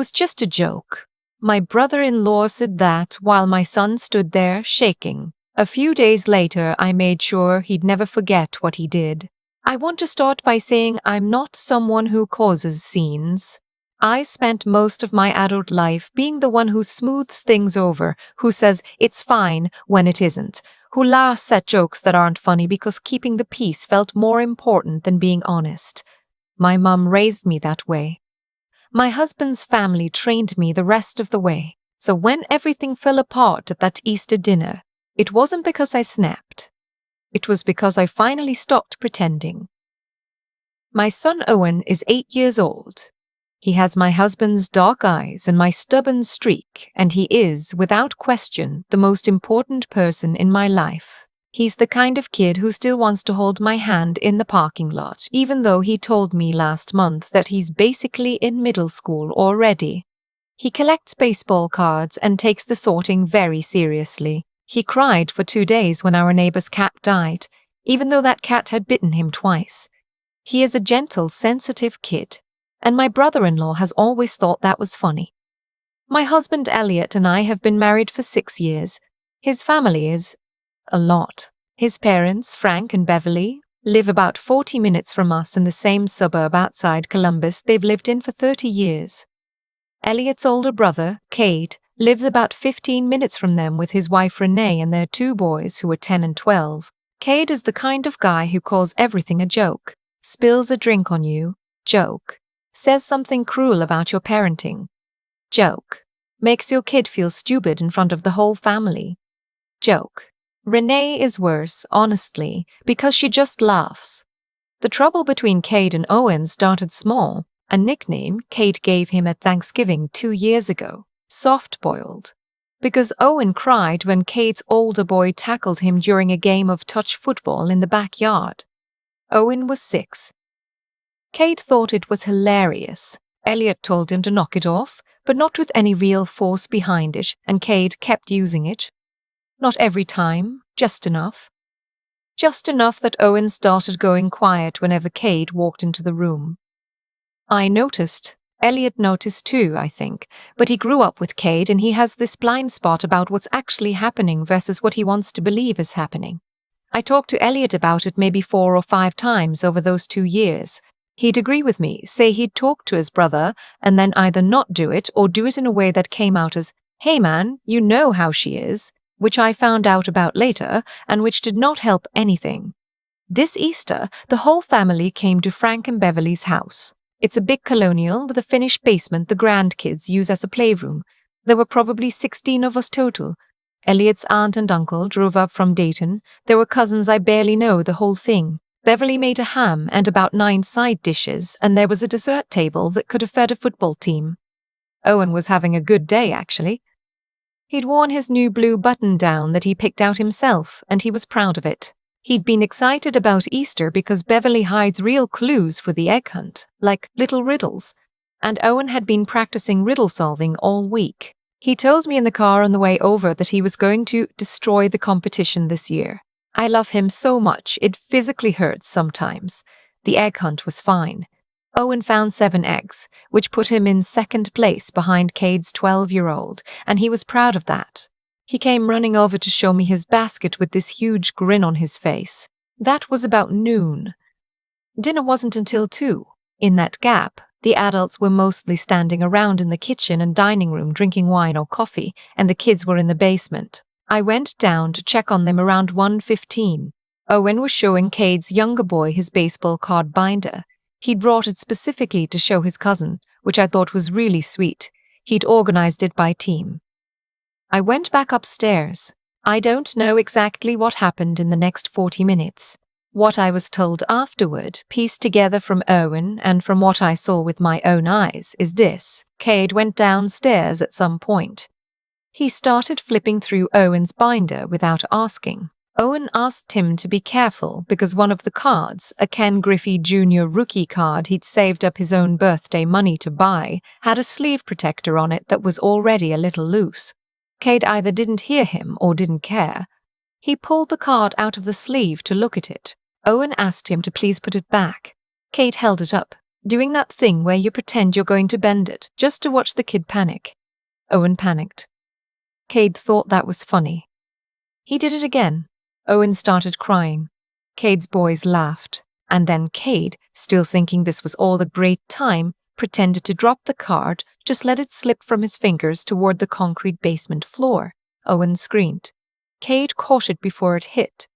was just a joke. My brother-in-law said that while my son stood there shaking. A few days later, I made sure he'd never forget what he did. I want to start by saying I'm not someone who causes scenes. I spent most of my adult life being the one who smooths things over, who says it's fine when it isn't, who laughs at jokes that aren't funny because keeping the peace felt more important than being honest. My mum raised me that way. My husband's family trained me the rest of the way. So when everything fell apart at that Easter dinner, it wasn't because I snapped. It was because I finally stopped pretending. My son Owen is 8 years old. He has my husband's dark eyes and my stubborn streak, and he is, without question, the most important person in my life. He's the kind of kid who still wants to hold my hand in the parking lot, even though he told me last month that he's basically in middle school already. He collects baseball cards and takes the sorting very seriously. He cried for 2 days when our neighbor's cat died, even though that cat had bitten him twice. He is a gentle, sensitive kid, and my brother-in-law has always thought that was funny. My husband Elliot and I have been married for 6 years. His family is a lot. His parents, Frank and Beverly, live about 40 minutes from us in the same suburb outside Columbus they've lived in for 30 years. Elliot's older brother, Cade, lives about 15 minutes from them with his wife Renee and their 2 boys who are 10 and 12. Cade is the kind of guy who calls everything a joke, spills a drink on you, joke, says something cruel about your parenting, joke, makes your kid feel stupid in front of the whole family, joke. Renee is worse, honestly, because she just laughs. The trouble between Cade and Owen started small, a nickname Cade gave him at Thanksgiving 2 years ago, soft-boiled, because Owen cried when Cade's older boy tackled him during a game of touch football in the backyard. Owen was 6. Cade thought it was hilarious. Elliot told him to knock it off, but not with any real force behind it, and Cade kept using it. Not every time, just enough. Just enough that Owen started going quiet whenever Cade walked into the room. I noticed. Elliot noticed too, I think, but he grew up with Cade and he has this blind spot about what's actually happening versus what he wants to believe is happening. I talked to Elliot about it maybe 4 or 5 times over those 2 years. He'd agree with me, say he'd talk to his brother and then either not do it or do it in a way that came out as, "Hey man, you know how she is," which I found out about later and which did not help anything. This Easter, the whole family came to Frank and Beverly's house. It's a big colonial with a finished basement the grandkids use as a playroom. There were probably 16 of us total. Elliot's aunt and uncle drove up from Dayton. There were cousins I barely know, the whole thing. Beverly made a ham and about 9 side dishes, and there was a dessert table that could have fed a football team. Owen was having a good day, actually. He'd worn his new blue button-down that he picked out himself, and he was proud of it. He'd been excited about Easter because Beverly hides real clues for the egg hunt, like little riddles, and Owen had been practicing riddle solving all week. He told me in the car on the way over that he was going to destroy the competition this year. I love him so much, it physically hurts sometimes. The egg hunt was fine. Owen found 7 eggs, which put him in 2nd place behind Cade's 12-year-old, and he was proud of that. He came running over to show me his basket with this huge grin on his face. That was about noon. Dinner wasn't until 2. In that gap, the adults were mostly standing around in the kitchen and dining room drinking wine or coffee, and the kids were in the basement. I went down to check on them around 1:15. Owen was showing Cade's younger boy his baseball card binder. He'd brought it specifically to show his cousin, which I thought was really sweet. He'd organized it by team. I went back upstairs. I don't know exactly what happened in the next 40 minutes. What I was told afterward, pieced together from Owen and from what I saw with my own eyes, is this. Cade went downstairs at some point. He started flipping through Owen's binder without asking. Owen asked him to be careful because one of the cards, a Ken Griffey Jr. rookie card he'd saved up his own birthday money to buy, had a sleeve protector on it that was already a little loose. Cade either didn't hear him or didn't care. He pulled the card out of the sleeve to look at it. Owen asked him to please put it back. Cade held it up. Doing that thing where you pretend you're going to bend it just to watch the kid panic. Owen panicked. Cade thought that was funny. He did it again. Owen started crying. Cade's boys laughed. And then Cade, still thinking this was all a great time, pretended to drop the card, just let it slip from his fingers toward the concrete basement floor. Owen screamed. Cade caught it before it hit,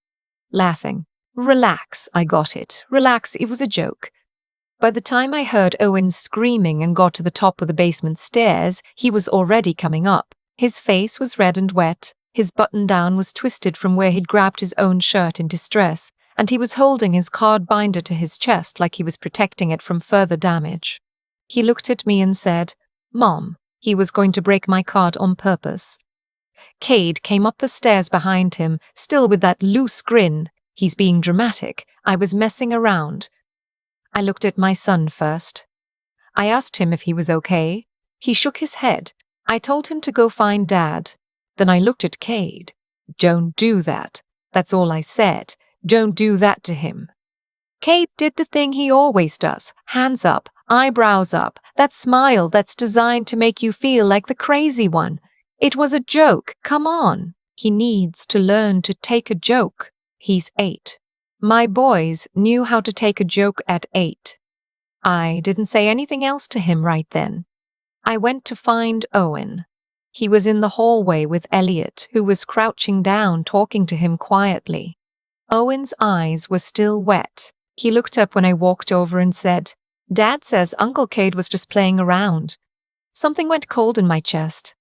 laughing. Relax, I got it. Relax, it was a joke. By the time I heard Owen screaming and got to the top of the basement stairs, he was already coming up. His face was red and wet, his button-down was twisted from where he'd grabbed his own shirt in distress, and he was holding his card binder to his chest like he was protecting it from further damage. He looked at me and said, "Mom, he was going to break my card on purpose." Cade came up the stairs behind him, still with that loose grin. He's being dramatic. I was messing around. I looked at my son first. I asked him if he was okay. He shook his head. I told him to go find Dad. Then I looked at Cade. Don't do that. That's all I said. Don't do that to him. Cade did the thing he always does. Hands up, eyebrows up, that smile that's designed to make you feel like the crazy one. It was a joke, come on. He needs to learn to take a joke. He's 8. My boys knew how to take a joke at 8. I didn't say anything else to him right then. I went to find Owen. He was in the hallway with Elliot, who was crouching down talking to him quietly. Owen's eyes were still wet. He looked up when I walked over and said, "Dad says Uncle Cade was just playing around." Something went cold in my chest.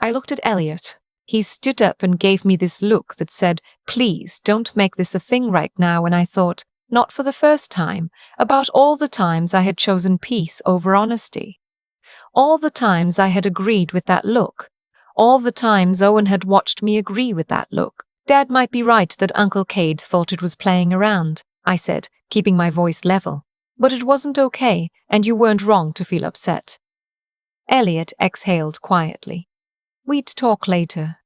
I looked at Elliot. He stood up and gave me this look that said, "Please don't make this a thing right now," and I thought, not for the first time, about all the times I had chosen peace over honesty. All the times I had agreed with that look. All the times Owen had watched me agree with that look. Dad might be right that Uncle Cade thought it was playing around, I said, keeping my voice level. But it wasn't okay, and you weren't wrong to feel upset. Elliot exhaled quietly. We'd talk later.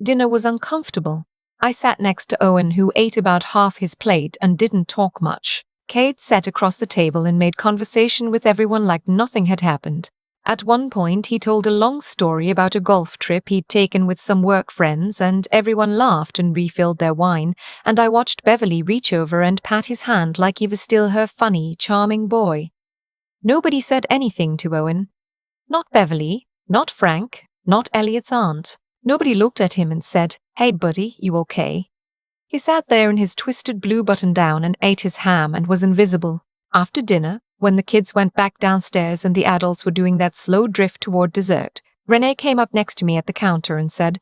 Dinner was uncomfortable. I sat next to Owen, who ate about half his plate and didn't talk much. Cade sat across the table and made conversation with everyone like nothing had happened. At one point, he told a long story about a golf trip he'd taken with some work friends, and everyone laughed and refilled their wine, and I watched Beverly reach over and pat his hand like he was still her funny, charming boy. Nobody said anything to Owen. Not Beverly, not Frank, not Elliot's aunt. Nobody looked at him and said, "Hey buddy, you okay?" He sat there in his twisted blue button-down and ate his ham and was invisible. After dinner, when the kids went back downstairs and the adults were doing that slow drift toward dessert, Renee came up next to me at the counter and said,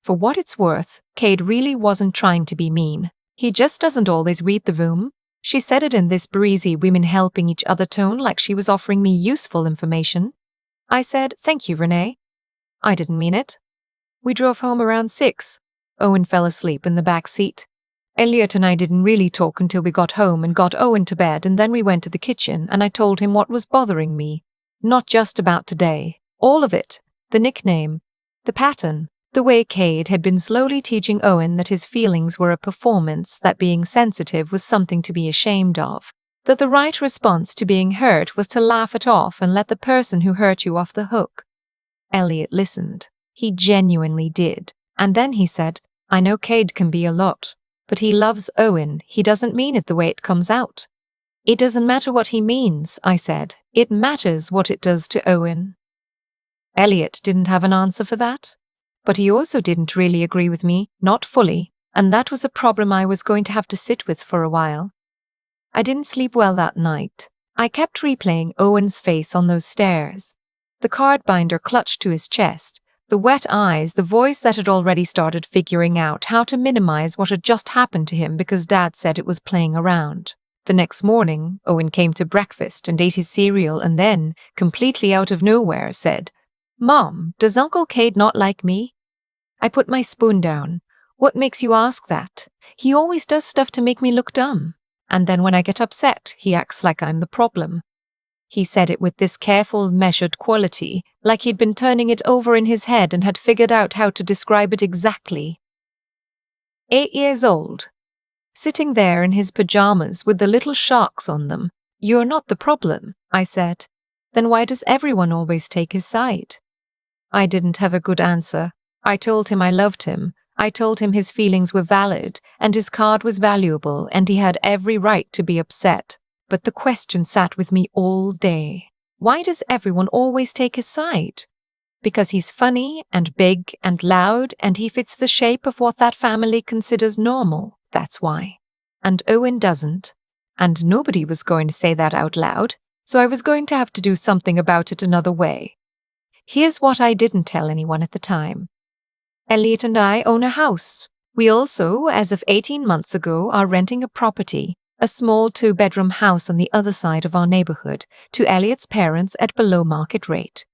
"For what it's worth, Cade really wasn't trying to be mean. He just doesn't always read the room." She said it in this breezy women helping each other tone like she was offering me useful information. I said, "Thank you, Renee." I didn't mean it. We drove home around 6. Owen fell asleep in the back seat. Elliot and I didn't really talk until we got home and got Owen to bed, and then we went to the kitchen and I told him what was bothering me. Not just about today. All of it. The nickname. The pattern. The way Cade had been slowly teaching Owen that his feelings were a performance, that being sensitive was something to be ashamed of. That the right response to being hurt was to laugh it off and let the person who hurt you off the hook. Elliot listened. He genuinely did. And then he said, "I know Cade can be a lot, but he loves Owen. He doesn't mean it the way it comes out." "It doesn't matter what he means," I said. "It matters what it does to Owen." Elliot didn't have an answer for that. But he also didn't really agree with me, not fully, and that was a problem I was going to have to sit with for a while. I didn't sleep well that night. I kept replaying Owen's face on those stairs. The card binder clutched to his chest, the wet eyes, the voice that had already started figuring out how to minimize what had just happened to him because Dad said it was playing around. The next morning, Owen came to breakfast and ate his cereal and then, completely out of nowhere, said, "Mom, does Uncle Cade not like me?" I put my spoon down. "What makes you ask that? He always does stuff to make me look dumb. And then when I get upset, he acts like I'm the problem." He said it with this careful, measured quality, like he'd been turning it over in his head and had figured out how to describe it exactly. 8 years old. Sitting there in his pajamas with the little sharks on them, You're not the problem, I said. Then why does everyone always take his side? I didn't have a good answer. I told him I loved him. I told him his feelings were valid and his card was valuable and he had every right to be upset. But the question sat with me all day. Why does everyone always take his side? Because he's funny and big and loud and he fits the shape of what that family considers normal. That's why. And Owen doesn't. And nobody was going to say that out loud, so I was going to have to do something about it another way. Here's what I didn't tell anyone at the time. Elliot and I own a house. We also, as of 18 months ago, are renting a property, a small 2-bedroom house on the other side of our neighborhood, to Elliot's parents at below market rate.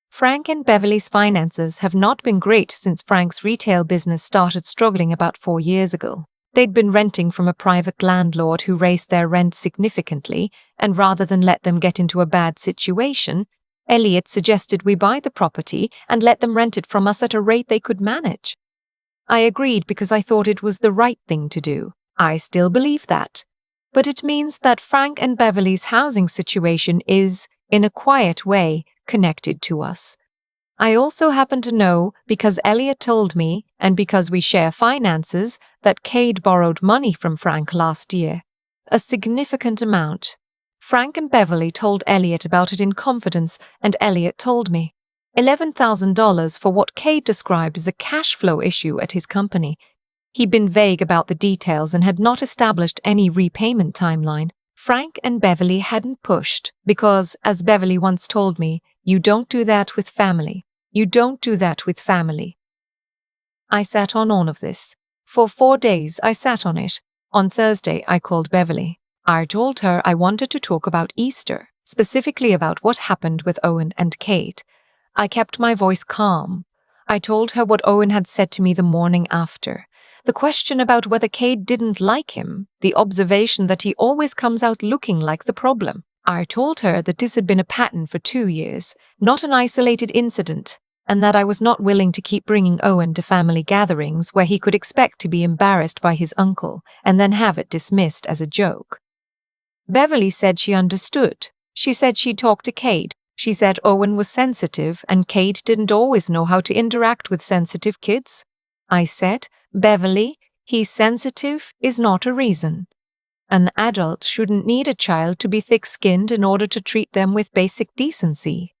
Frank and Beverly's finances have not been great since Frank's retail business started struggling about 4 years ago. They'd been renting from a private landlord who raised their rent significantly, and rather than let them get into a bad situation, Elliot suggested we buy the property and let them rent it from us at a rate they could manage. I agreed because I thought it was the right thing to do. I still believe that. But it means that Frank and Beverly's housing situation is, in a quiet way, connected to us. I also happen to know, because Elliot told me, and because we share finances, that Cade borrowed money from Frank last year. A significant amount. Frank and Beverly told Elliot about it in confidence, and Elliot told me. $11,000 for what Cade described as a cash flow issue at his company. He'd been vague about the details and had not established any repayment timeline. Frank and Beverly hadn't pushed because, as Beverly once told me, you don't do that with family. You don't do that with family. I sat on all of this. For 4 days I sat on it. On Thursday I called Beverly. I told her I wanted to talk about Easter, specifically about what happened with Owen and Kate. I kept my voice calm. I told her what Owen had said to me the morning after. The question about whether Cade didn't like him, the observation that he always comes out looking like the problem. I told her that this had been a pattern for 2 years, not an isolated incident, and that I was not willing to keep bringing Owen to family gatherings where he could expect to be embarrassed by his uncle and then have it dismissed as a joke. Beverly said she understood. She said she'd talked to Cade. She said Owen was sensitive and Cade didn't always know how to interact with sensitive kids. I said, Beverly, he's sensitive is not a reason. An adult shouldn't need a child to be thick-skinned in order to treat them with basic decency.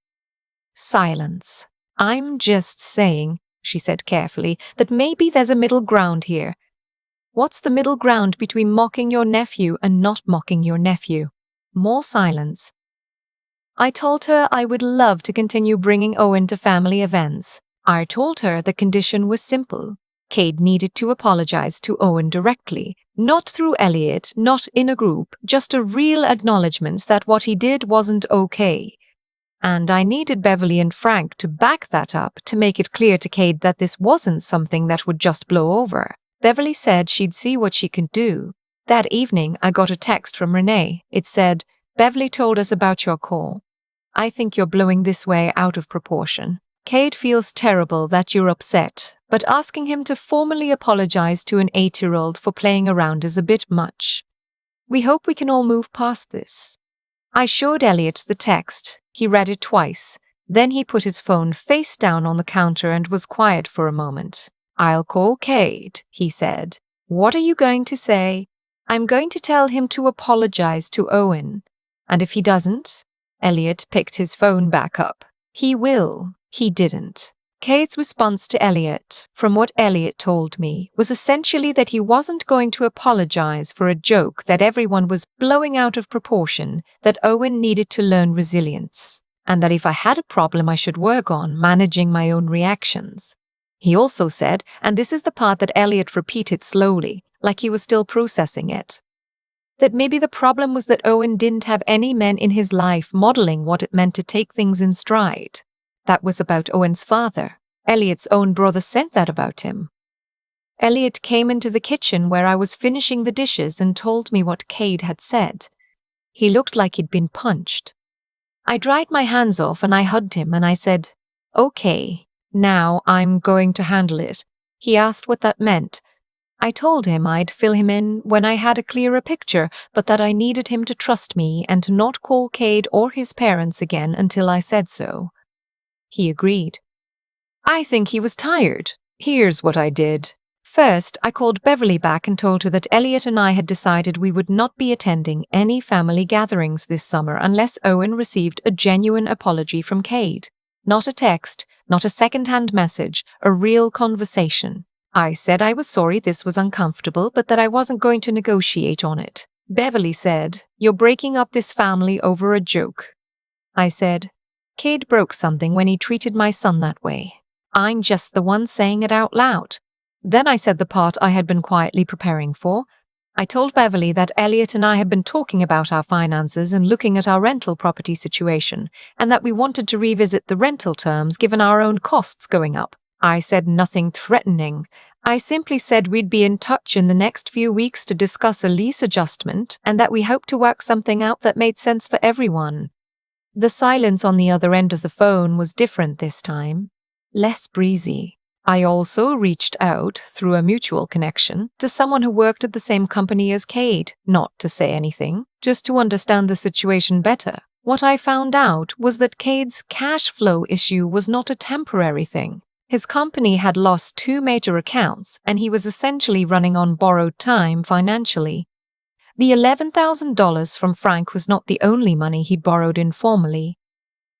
Silence. I'm just saying, she said carefully, that maybe there's a middle ground here. What's the middle ground between mocking your nephew and not mocking your nephew? More silence. I told her I would love to continue bringing Owen to family events. I told her the condition was simple. Cade needed to apologize to Owen directly, not through Elliot, not in a group, just a real acknowledgement that what he did wasn't okay. And I needed Beverly and Frank to back that up to make it clear to Cade that this wasn't something that would just blow over. Beverly said she'd see what she could do. That evening, I got a text from Renee. It said, Beverly told us about your call. I think you're blowing this way out of proportion. Cade feels terrible that you're upset, but asking him to formally apologize to an 8-year-old for playing around is a bit much. We hope we can all move past this. I showed Elliot the text. He read it twice. Then he put his phone face down on the counter and was quiet for a moment. I'll call Cade, he said. What are you going to say? I'm going to tell him to apologize to Owen. And if he doesn't? Elliot picked his phone back up. He will. He didn't. Cade's response to Elliot, from what Elliot told me, was essentially that he wasn't going to apologize for a joke that everyone was blowing out of proportion, that Owen needed to learn resilience, and that if I had a problem I should work on managing my own reactions. He also said, and this is the part that Elliot repeated slowly, like he was still processing it, that maybe the problem was that Owen didn't have any men in his life modeling what it meant to take things in stride. That was about Owen's father. Elliot's own brother said that about him. Elliot came into the kitchen where I was finishing the dishes and told me what Cade had said. He looked like he'd been punched. I dried my hands off and I hugged him and I said, Okay, now I'm going to handle it. He asked what that meant. I told him I'd fill him in when I had a clearer picture, but that I needed him to trust me and to not call Cade or his parents again until I said so. He agreed. I think he was tired. Here's what I did. First, I called Beverly back and told her that Elliot and I had decided we would not be attending any family gatherings this summer unless Owen received a genuine apology from Cade. Not a text, not a second-hand message, a real conversation. I said I was sorry this was uncomfortable, but that I wasn't going to negotiate on it. Beverly said, "You're breaking up this family over a joke." I said, "Cade broke something when he treated my son that way. I'm just the one saying it out loud." Then I said the part I had been quietly preparing for. I told Beverly that Elliot and I had been talking about our finances and looking at our rental property situation, and that we wanted to revisit the rental terms given our own costs going up. I said nothing threatening. I simply said we'd be in touch in the next few weeks to discuss a lease adjustment and that we hoped to work something out that made sense for everyone. The silence on the other end of the phone was different this time, less breezy. I also reached out, through a mutual connection, to someone who worked at the same company as Cade, not to say anything, just to understand the situation better. What I found out was that Cade's cash flow issue was not a temporary thing. His company had lost 2 major accounts, and he was essentially running on borrowed time financially. The $11,000 from Frank was not the only money he borrowed informally.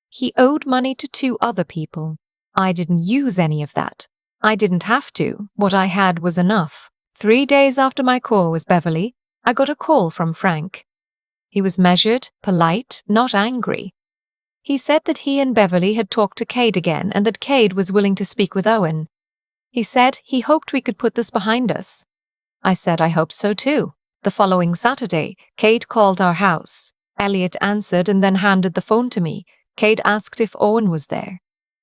He owed money to 2 other people. I didn't use any of that. I didn't have to. What I had was enough. 3 days after my call with Beverly, I got a call from Frank. He was measured, polite, not angry. He said that he and Beverly had talked to Cade again and that Cade was willing to speak with Owen. He said he hoped we could put this behind us. I said I hoped so too. The following Saturday, Cade called our house. Elliot answered and then handed the phone to me. Cade asked if Owen was there.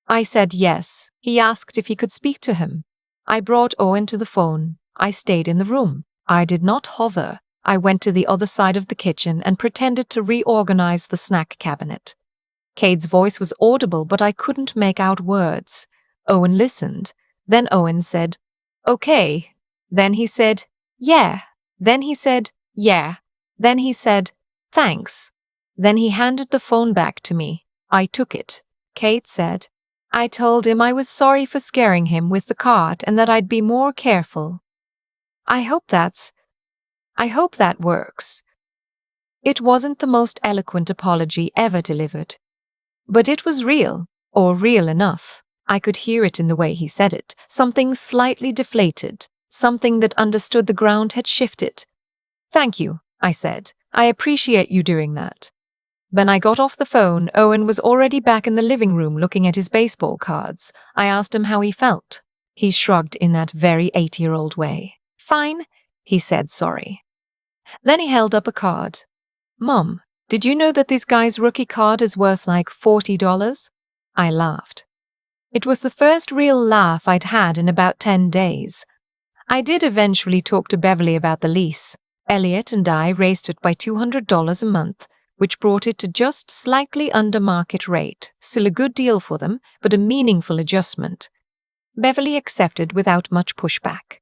I said yes. He asked if he could speak to him. I brought Owen to the phone. I stayed in the room. I did not hover. I went to the other side of the kitchen and pretended to reorganize the snack cabinet. Cade's voice was audible, but I couldn't make out words. Owen listened. Then Owen said, "Okay." Then he said, "Yeah." Then he said, "Yeah." Then he said, "Thanks." Then he handed the phone back to me. I took it. Cade said, "I told him I was sorry for scaring him with the card and that I'd be more careful. I hope that works." It wasn't the most eloquent apology ever delivered. But it was real, or real enough. I could hear it in the way he said it, something slightly deflated, something that understood the ground had shifted. "Thank you," I said. "I appreciate you doing that." When I got off the phone, Owen was already back in the living room looking at his baseball cards. I asked him how he felt. He shrugged in that very 8-year-old way. "Fine," he said, "sorry." Then he held up a card. "Mom, did you know that this guy's rookie card is worth like $40? I laughed. It was the first real laugh I'd had in about 10 days. I did eventually talk to Beverly about the lease. Elliot and I raised it by $200 a month, which brought it to just slightly under market rate. Still a good deal for them, but a meaningful adjustment. Beverly accepted without much pushback.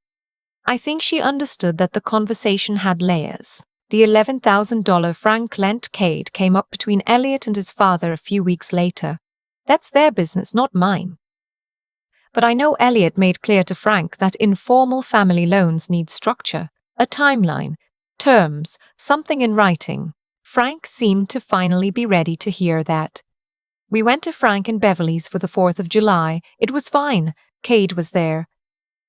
I think she understood that the conversation had layers. The $11,000 Frank lent Cade came up between Elliot and his father a few weeks later. That's their business, not mine. But I know Elliot made clear to Frank that informal family loans need structure, a timeline, terms, something in writing. Frank seemed to finally be ready to hear that. We went to Frank and Beverly's for the 4th of July. It was fine. Cade was there.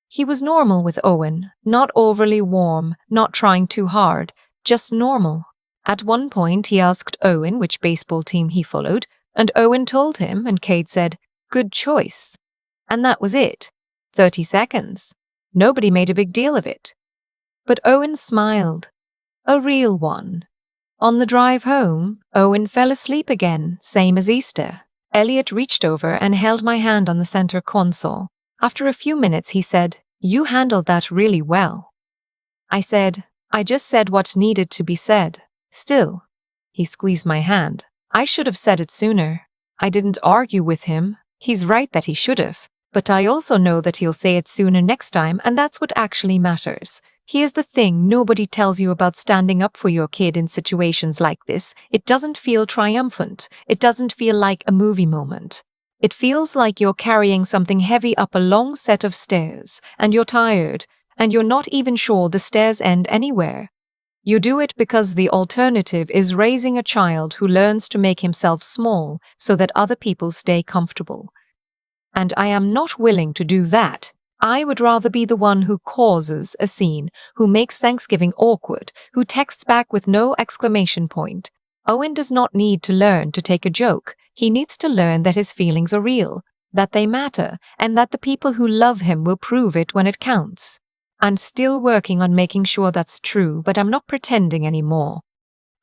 He was normal with Owen, not overly warm, not trying too hard, just normal. At one point he asked Owen which baseball team he followed, and Owen told him, and Cade said, "Good choice." And that was it. 30 seconds. Nobody made a big deal of it. But Owen smiled. A real one. On the drive home, Owen fell asleep again, same as Easter. Elliot reached over and held my hand on the center console. After a few minutes he said, "You handled that really well." I said, "I just said what needed to be said." Still, he squeezed my hand. "I should have said it sooner. I didn't argue with him. He's right that he should have. But I also know that he'll say it sooner next time, and that's what actually matters. Here's the thing nobody tells you about standing up for your kid in situations like this. It doesn't feel triumphant. It doesn't feel like a movie moment. It feels like you're carrying something heavy up a long set of stairs, and you're tired, and you're not even sure the stairs end anywhere. You do it because the alternative is raising a child who learns to make himself small so that other people stay comfortable. And I am not willing to do that. I would rather be the one who causes a scene, who makes Thanksgiving awkward, who texts back with no exclamation point. Owen does not need to learn to take a joke. He needs to learn that his feelings are real, that they matter, and that the people who love him will prove it when it counts. I'm still working on making sure that's true, but I'm not pretending anymore.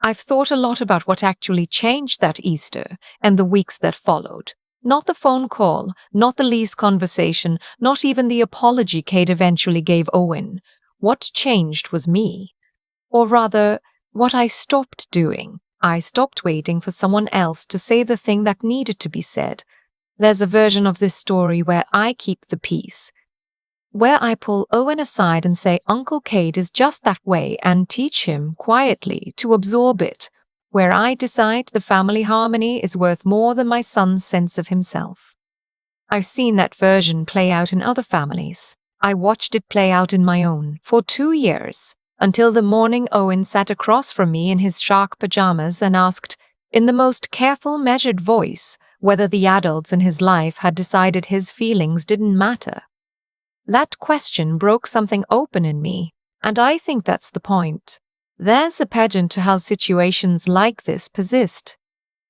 I've thought a lot about what actually changed that Easter and the weeks that followed. Not the phone call, not the Lee's conversation, not even the apology Kate eventually gave Owen. What changed was me. Or rather, what I stopped doing. I stopped waiting for someone else to say the thing that needed to be said. There's a version of this story where I keep the peace, where I pull Owen aside and say Uncle Kate is just that way and teach him quietly to absorb it, where I decide the family harmony is worth more than my son's sense of himself. I've seen that version play out in other families. I watched it play out in my own for 2 years, until the morning Owen sat across from me in his shark pajamas and asked, in the most careful, measured voice, whether the adults in his life had decided his feelings didn't matter. That question broke something open in me, and I think that's the point. There's a pageant to how situations like this persist.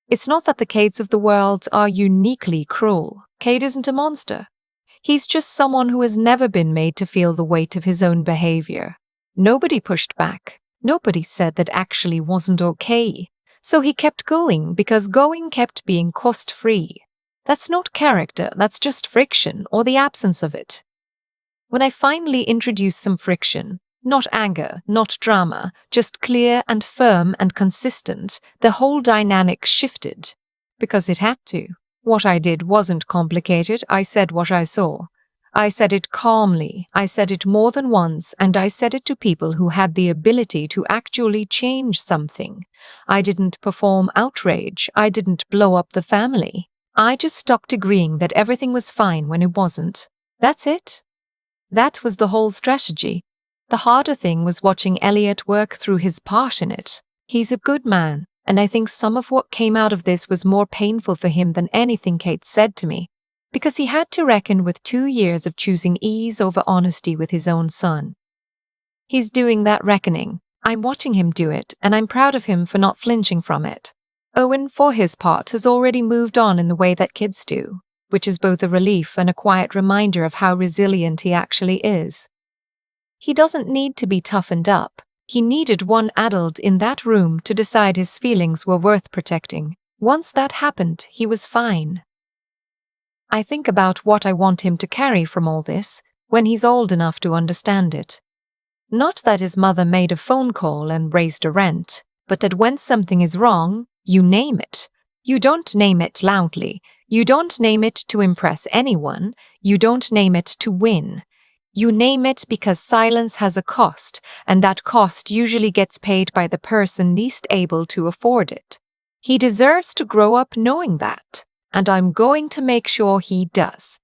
It's not that the Kates of the world are uniquely cruel. Kate isn't a monster. He's just someone who has never been made to feel the weight of his own behavior. Nobody pushed back. Nobody said that actually wasn't okay. So he kept going because going kept being cost-free. That's not character, that's just friction or the absence of it. When I finally introduced some friction, not anger, not drama, just clear and firm and consistent, the whole dynamic shifted. Because it had to. What I did wasn't complicated. I said what I saw. I said it calmly. I said it more than once, and I said it to people who had the ability to actually change something. I didn't perform outrage. I didn't blow up the family. I just stopped agreeing that everything was fine when it wasn't. That's it. That was the whole strategy. The harder thing was watching Elliot work through his part in it. He's a good man, and I think some of what came out of this was more painful for him than anything Kate said to me, because he had to reckon with 2 years of choosing ease over honesty with his own son. He's doing that reckoning. I'm watching him do it, and I'm proud of him for not flinching from it. Owen, for his part, has already moved on in the way that kids do, which is both a relief and a quiet reminder of how resilient he actually is. He doesn't need to be toughened up. He needed one adult in that room to decide his feelings were worth protecting. Once that happened, he was fine. I think about what I want him to carry from all this when he's old enough to understand it. Not that his mother made a phone call and raised a rent, but that when something is wrong, you name it. You don't name it loudly. You don't name it to impress anyone. You don't name it to win. You name it because silence has a cost, and that cost usually gets paid by the person least able to afford it. He deserves to grow up knowing that, and I'm going to make sure he does.